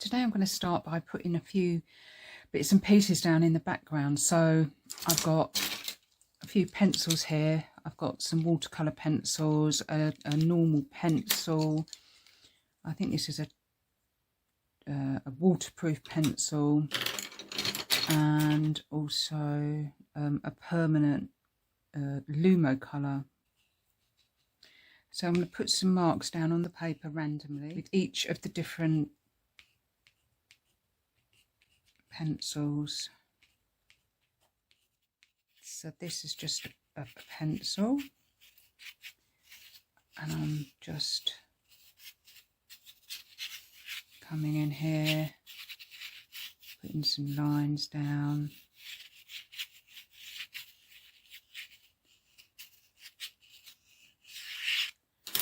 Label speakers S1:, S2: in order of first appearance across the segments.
S1: Today I'm going to start by putting a few bits and pieces down in the background. So I've got a few pencils here. I've got some watercolour pencils, a normal pencil. I think this is a waterproof pencil, and also a permanent Lumo colour. So I'm going to put some marks down on the paper randomly with each of the different pencils. So this is just a pencil, and I'm just coming in here, putting some lines down.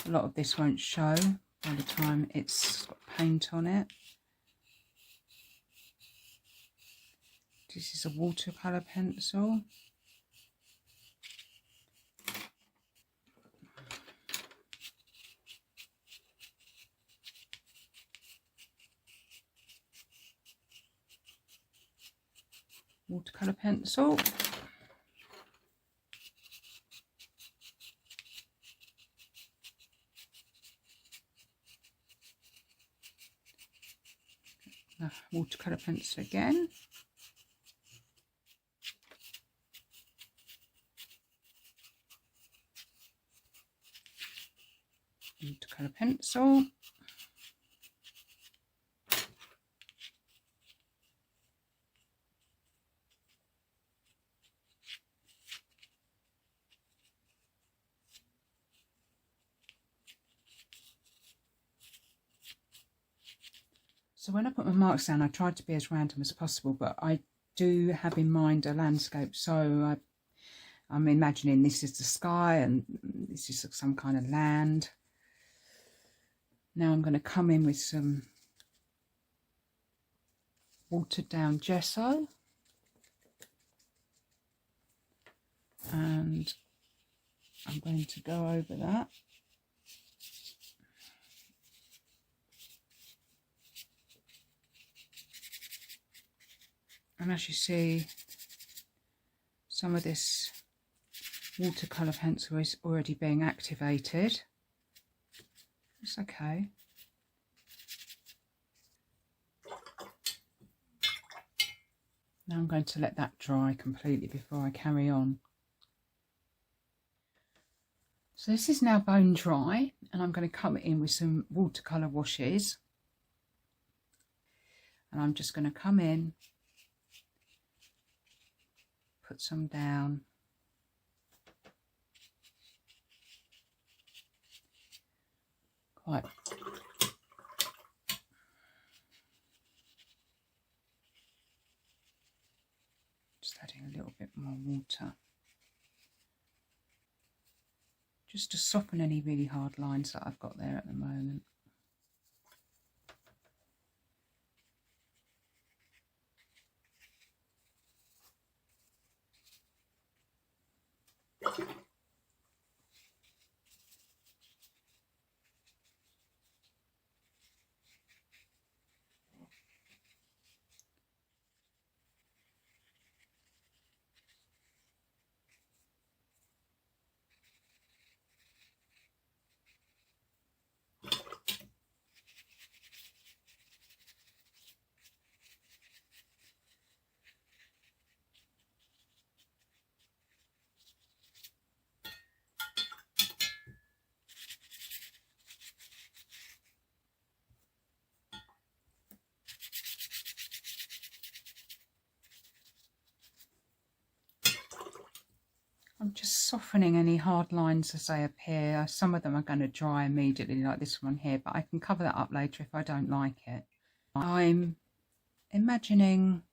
S1: A lot of this won't show by the time it's got paint on it. This is a watercolour pencil. Watercolour pencil. Watercolour pencil again. Watercolour pencil. So when I put my marks down, I tried to be as random as possible, but I do have in mind a landscape. So I'm imagining this is the sky and this is some kind of land. Now I'm going to come in with some watered down gesso, and I'm going to go over that. And as you see, some of this watercolour pencil is already being activated. It's okay. Now I'm going to let that dry completely before I carry on. So this is now bone dry, and I'm going to come in with some watercolour washes. And I'm just going to come in, put some down. Quite just adding a little bit more water, just to soften any really hard lines that I've got there at the moment. I'm just softening any hard lines as they appear. Some of them are going to dry immediately, like this one here, but I can cover that up later if I don't like it. I'm imagining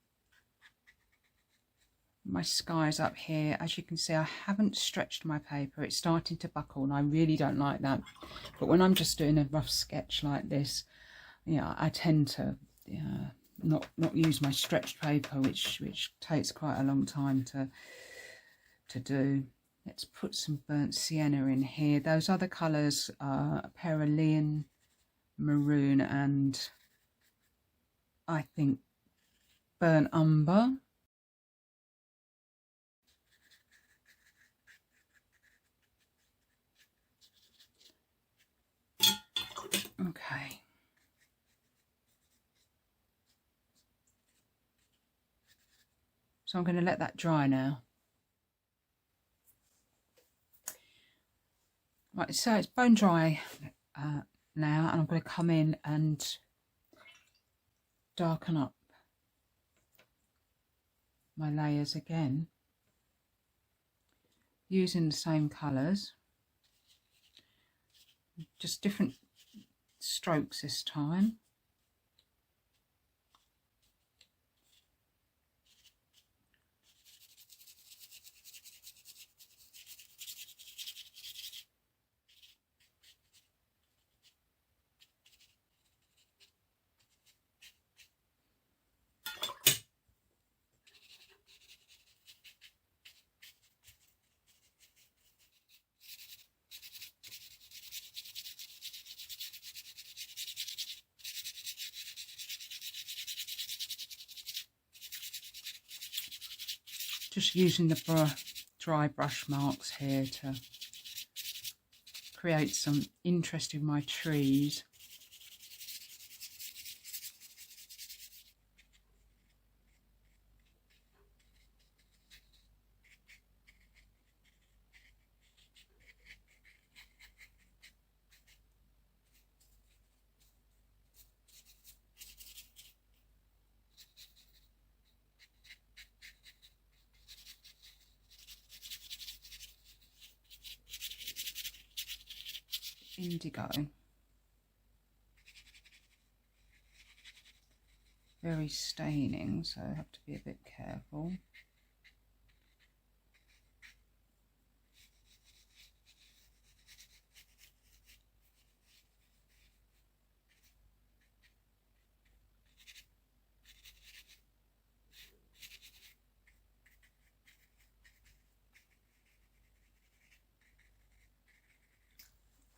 S1: my skies up here. As you can see, I haven't stretched my paper. It's starting to buckle, and I really don't like that. But when I'm just doing a rough sketch like this, yeah, I tend to not use my stretched paper, which takes quite a long time to do. Let's put some burnt sienna in here. Those other colours are Perylene Maroon and I think, burnt umber. Okay. So I'm going to let that dry now. Right, so it's bone dry now, and I'm going to come in and darken up my layers again using the same colours, just different strokes this time. Just using the dry brush marks here to create some interest in my trees. Indigo. Very staining, so I have to be a bit careful.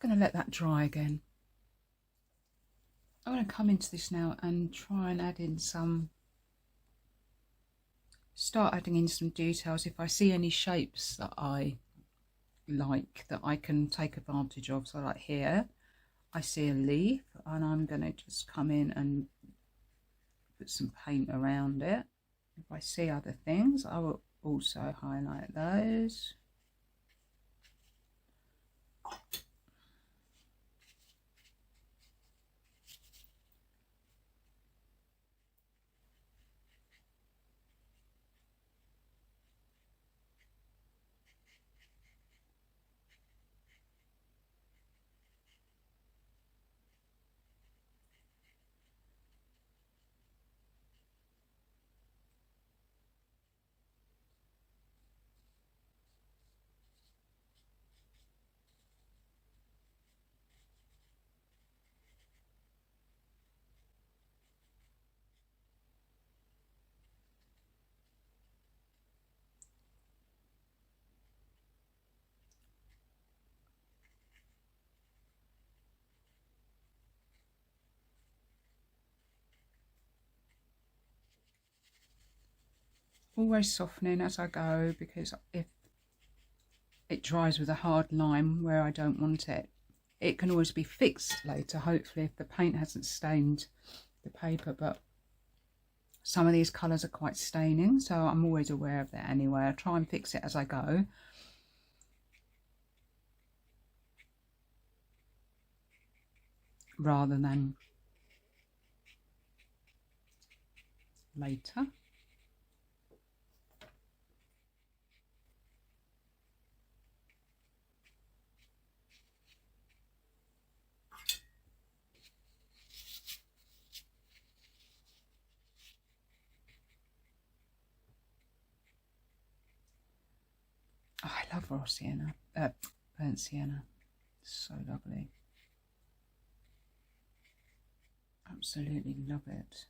S1: I'm going to let that dry again. I'm going to come into this now and try and add in start adding in some details. If I see any shapes that I like, that I can take advantage of. So like here, I see a leaf, and I'm going to just come in and put some paint around it. If I see other things, I will also highlight those. Always softening as I go, because if it dries with a hard line where I don't want it, it can always be fixed later, hopefully, if the paint hasn't stained the paper. But some of these colours are quite staining, so I'm always aware of that anyway. I try and fix it as I go. Rather than later. Oh, I love raw sienna, burnt sienna. So lovely. Absolutely love it.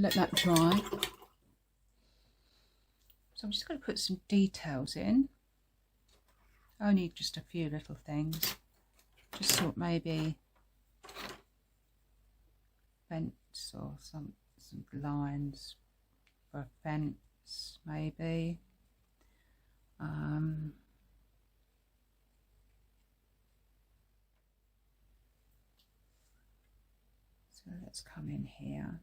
S1: let that dry. So I'm just going to put some details in, only just a few little things, just sort maybe fence or some lines for a fence maybe. So let's come in here.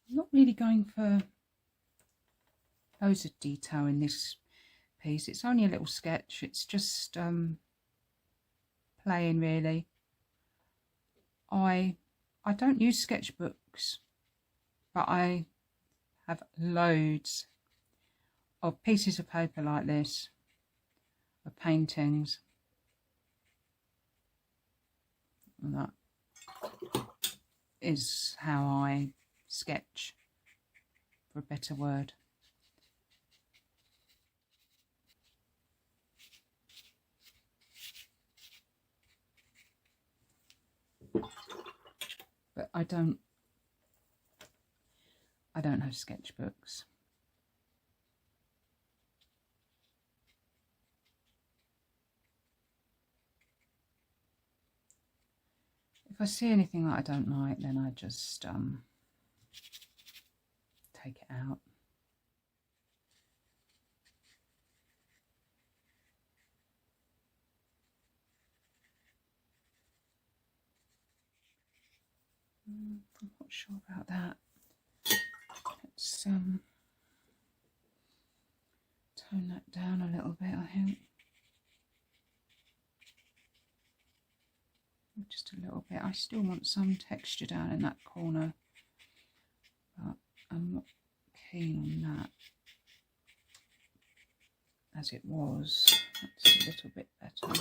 S1: I'm not really going for loads of detail in this piece. It's only a little sketch. It's just playing really. I don't use sketchbooks, but I have loads of pieces of paper like this, of paintings, and that is how I sketch, for a better word. But I don't have sketchbooks. If I see anything that I don't like, then I just take it out. I'm not sure about that. Let's tone that down a little bit, I think. Just a little bit. I still want some texture down in that corner, but I'm not keen on that as it was. That's a little bit better.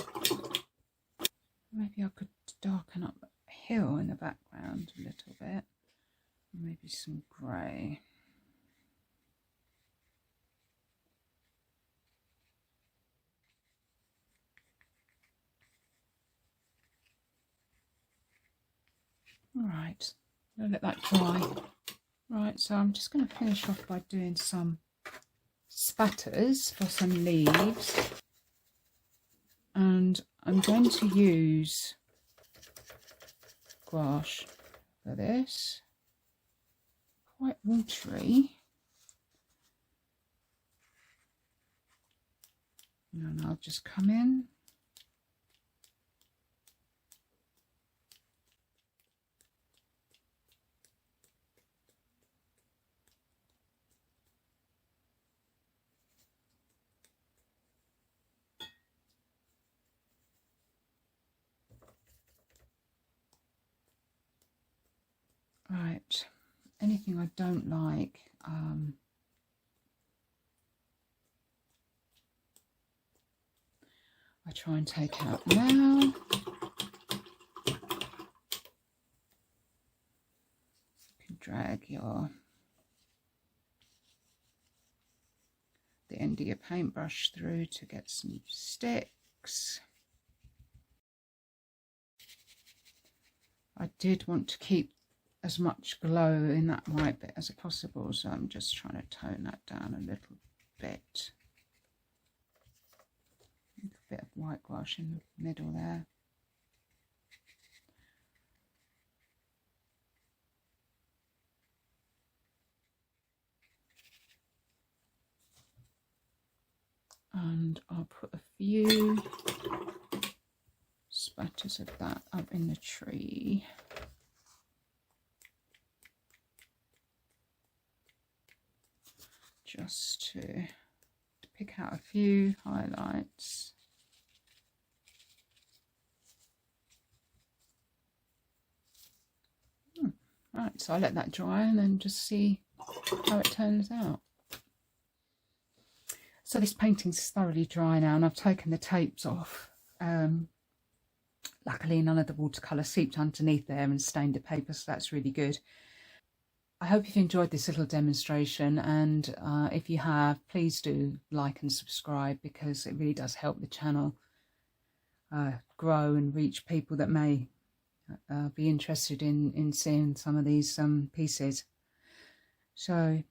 S1: Maybe I could darken up the hill in the background a little bit. Maybe some grey. Alright, I'll let that dry. Right, so I'm just going to finish off by doing some spatters for some leaves. And I'm going to use gouache for this. Quite watery. And I'll just come in. anything I don't like, I try and take out now. You can drag the end of your paintbrush through to get some sticks. I did want to keep as much glow in that white bit as possible, so I'm just trying to tone that down a little bit. A bit of white gouache in the middle there. And I'll put a few spatters of that up in the tree. Just to pick out a few highlights. Right, so I'll let that dry and then just see how it turns out. So this painting's thoroughly dry now, and I've taken the tapes off. Luckily none of the watercolour seeped underneath there and stained the paper, so that's really good. I hope you've enjoyed this little demonstration, and if you have, please do like and subscribe, because it really does help the channel grow and reach people that may be interested in seeing some of these pieces. So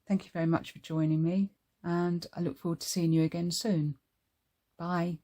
S1: thank you very much for joining me, and I look forward to seeing you again soon. Bye.